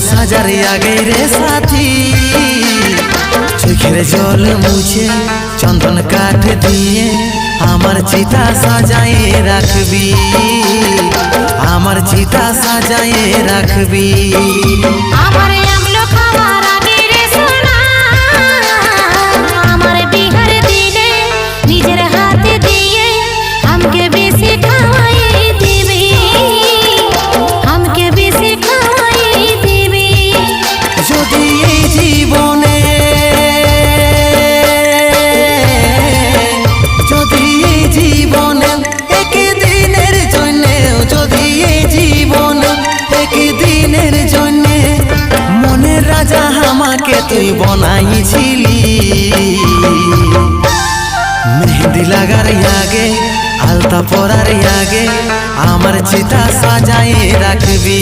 সাজার আগে রে সাথী চোখের জল মুছে চন্দন কাঠ দিয়ে আমার চিতা সাজায়ে রাখবি, আমার চিতা সাজায়ে রাখবি। আমার আমলো খাওয়ার আগে রে সোনা, আমার বিহার দিনে নিজের হাতে দিয়ে আমাকে বেশি খাওয়াই দিবি, আমাকে বেশি খাওয়াই দিবি। যদি এই জীবনে, যদি এই জীবনে একদিনের জন্য, যদি এই জীবনে একদিনের জন্য মনের রাজা আমাকে তুই বনাইছিলি, মেহেন্দি লাগার আগে আলতা পরার আগে আমার চিতা সাজায়ে রাখবি।